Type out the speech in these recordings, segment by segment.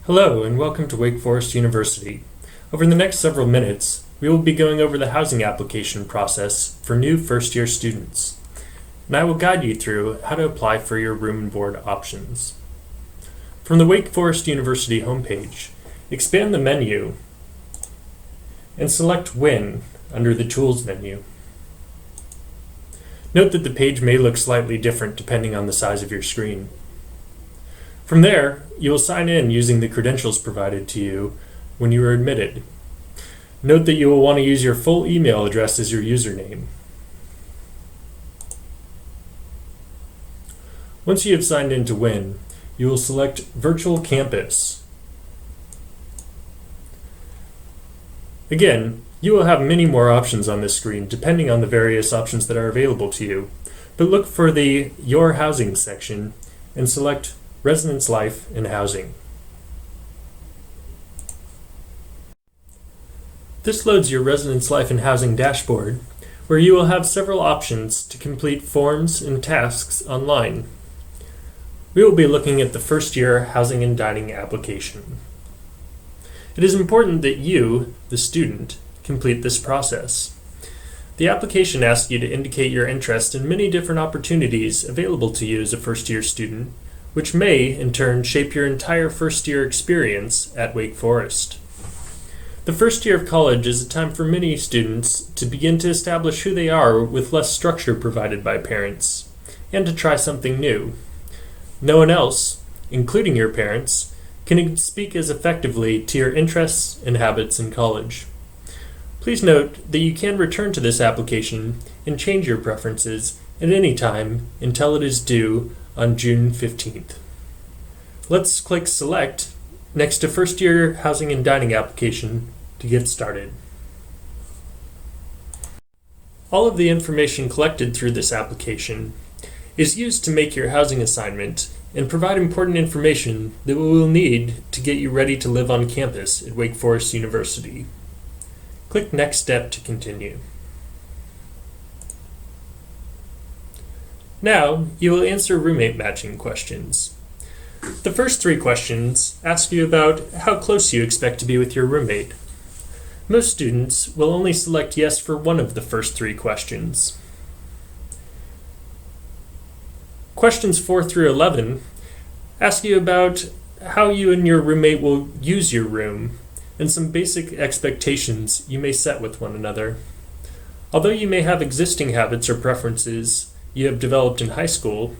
Hello and welcome to Wake Forest University. Over the next several minutes, we will be going over the housing application process for new first-year students, and I will guide you through how to apply for your room and board options. From the Wake Forest University homepage, expand the menu and select When under the Tools menu. Note that the page may look slightly different depending on the size of your screen. From there, you will sign in using the credentials provided to you when you were admitted. Note that you will want to use your full email address as your username. Once you have signed in to WIN, you will select Virtual Campus. Again, you will have many more options on this screen depending on the various options that are available to you, but look for the Your Housing section and select Residence Life and Housing. This loads your Residence Life and Housing dashboard, where you will have several options to complete forms and tasks online. We will be looking at the first year housing and dining application. It is important that you, the student, complete this process. The application asks you to indicate your interest in many different opportunities available to you as a first-year student, which may, in turn, shape your entire first-year experience at Wake Forest. The first year of college is a time for many students to begin to establish who they are with less structure provided by parents, and to try something new. No one else, including your parents, can speak as effectively to your interests and habits in college. Please note that you can return to this application and change your preferences at any time until it is due on June 15th. Let's click Select next to First Year Housing and Dining Application to get started. All of the information collected through this application is used to make your housing assignment and provide important information that we will need to get you ready to live on campus at Wake Forest University. Click Next Step to continue. Now, you will answer roommate matching questions. The first three questions ask you about how close you expect to be with your roommate. Most students will only select yes for one of the first three questions. Questions 4 through 11 ask you about how you and your roommate will use your room and some basic expectations you may set with one another. Although you may have existing habits or preferences you have developed in high school,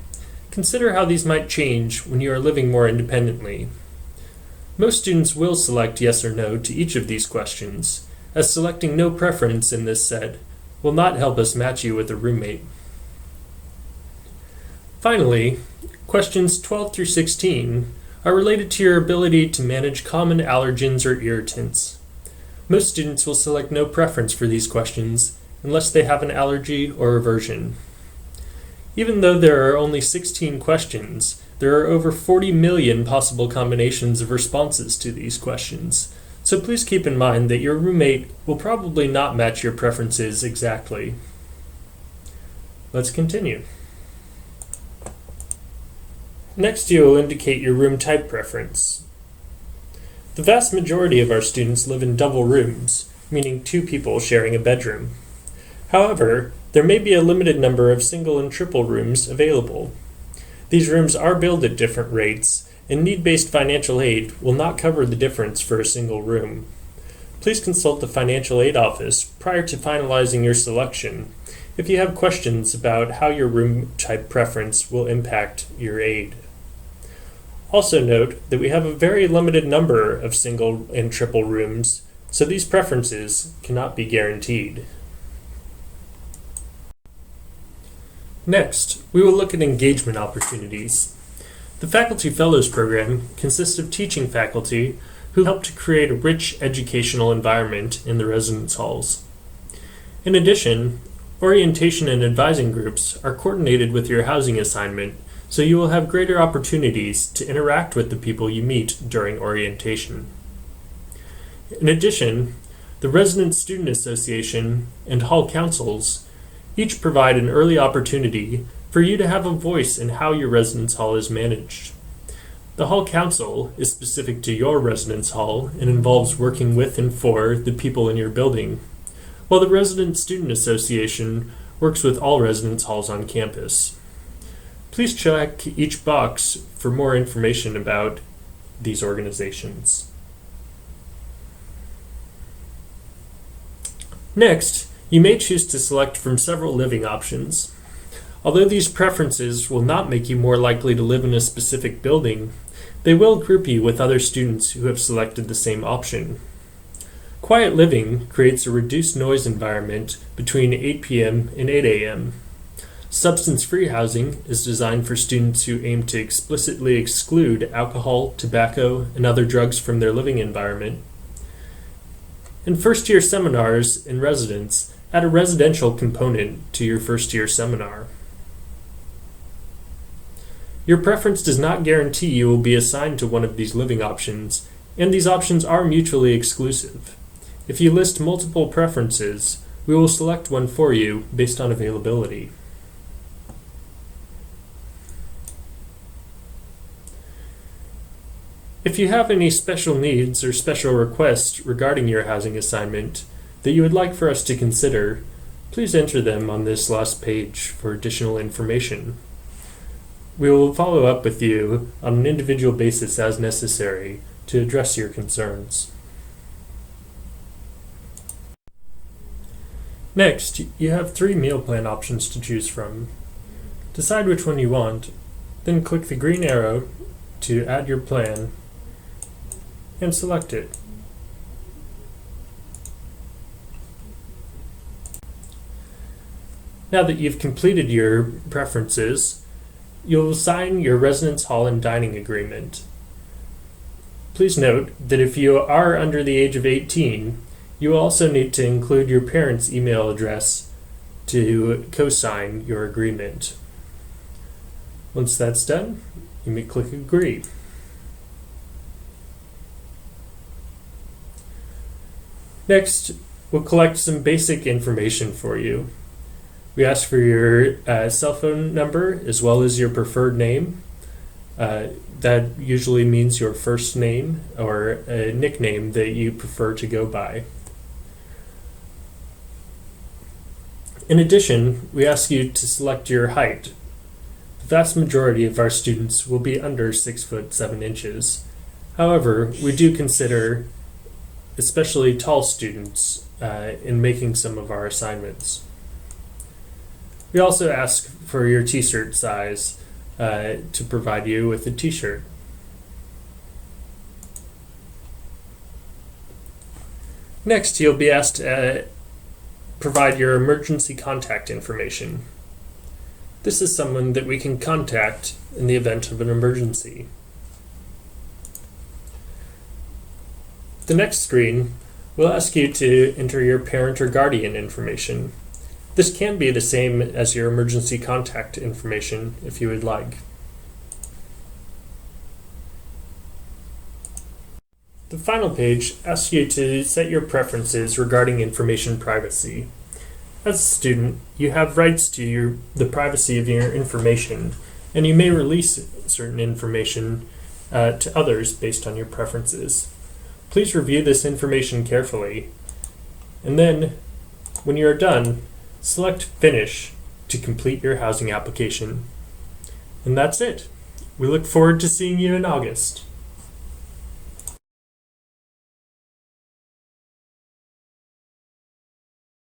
consider how these might change when you are living more independently. Most students will select yes or no to each of these questions, as selecting no preference in this set will not help us match you with a roommate. Finally, questions 12 through 16 are related to your ability to manage common allergens or irritants. Most students will select no preference for these questions unless they have an allergy or aversion. Even though there are only 16 questions, there are over 40 million possible combinations of responses to these questions, so please keep in mind that your roommate will probably not match your preferences exactly. Let's continue. Next, you will indicate your room type preference. The vast majority of our students live in double rooms, meaning 2 people sharing a bedroom. However, there may be a limited number of single and triple rooms available. These rooms are billed at different rates, and need-based financial aid will not cover the difference for a single room. Please consult the financial aid office prior to finalizing your selection if you have questions about how your room type preference will impact your aid. Also note that we have a very limited number of single and triple rooms, so these preferences cannot be guaranteed. Next, we will look at engagement opportunities. The Faculty Fellows Program consists of teaching faculty who help to create a rich educational environment in the residence halls. In addition, orientation and advising groups are coordinated with your housing assignment, so you will have greater opportunities to interact with the people you meet during orientation. In addition, the Resident Student Association and Hall Councils each provide an early opportunity for you to have a voice in how your residence hall is managed. The Hall Council is specific to your residence hall and involves working with and for the people in your building, while the Resident Student Association works with all residence halls on campus. Please check each box for more information about these organizations. Next, you may choose to select from several living options. Although these preferences will not make you more likely to live in a specific building, they will group you with other students who have selected the same option. Quiet living creates a reduced noise environment between 8 p.m. and 8 a.m. Substance-free housing is designed for students who aim to explicitly exclude alcohol, tobacco, and other drugs from their living environment. And first-year seminars in residence add a residential component to your first-year seminar. Your preference does not guarantee you will be assigned to one of these living options, and these options are mutually exclusive. If you list multiple preferences, we will select one for you based on availability. If you have any special needs or special requests regarding your housing assignment that you would like for us to consider, please enter them on this last page for additional information. We will follow up with you on an individual basis as necessary to address your concerns. Next, you have 3 meal plan options to choose from. Decide which one you want, then click the green arrow to add your plan and select it. Now that you've completed your preferences, you'll sign your residence hall and dining agreement. Please note that if you are under the age of 18, you will also need to include your parents' email address to co-sign your agreement. Once that's done, you may click Agree. Next, we'll collect some basic information for you. We ask for your cell phone number as well as your preferred name. That usually means your first name or a nickname that you prefer to go by. In addition, we ask you to select your height. The vast majority of our students will be under 6 foot 7 inches. However, we do consider especially tall students in making some of our assignments. We also ask for your t-shirt size to provide you with a t-shirt. Next, you'll be asked to provide your emergency contact information. This is someone that we can contact in the event of an emergency. The next screen will ask you to enter your parent or guardian information. This can be the same as your emergency contact information if you would like. The final page asks you to set your preferences regarding information privacy. As a student, you have rights to the privacy of your information, and you may release certain information to others based on your preferences. Please review this information carefully, and then, when you are done, select Finish to complete your housing application. And that's it. We look forward to seeing you in August.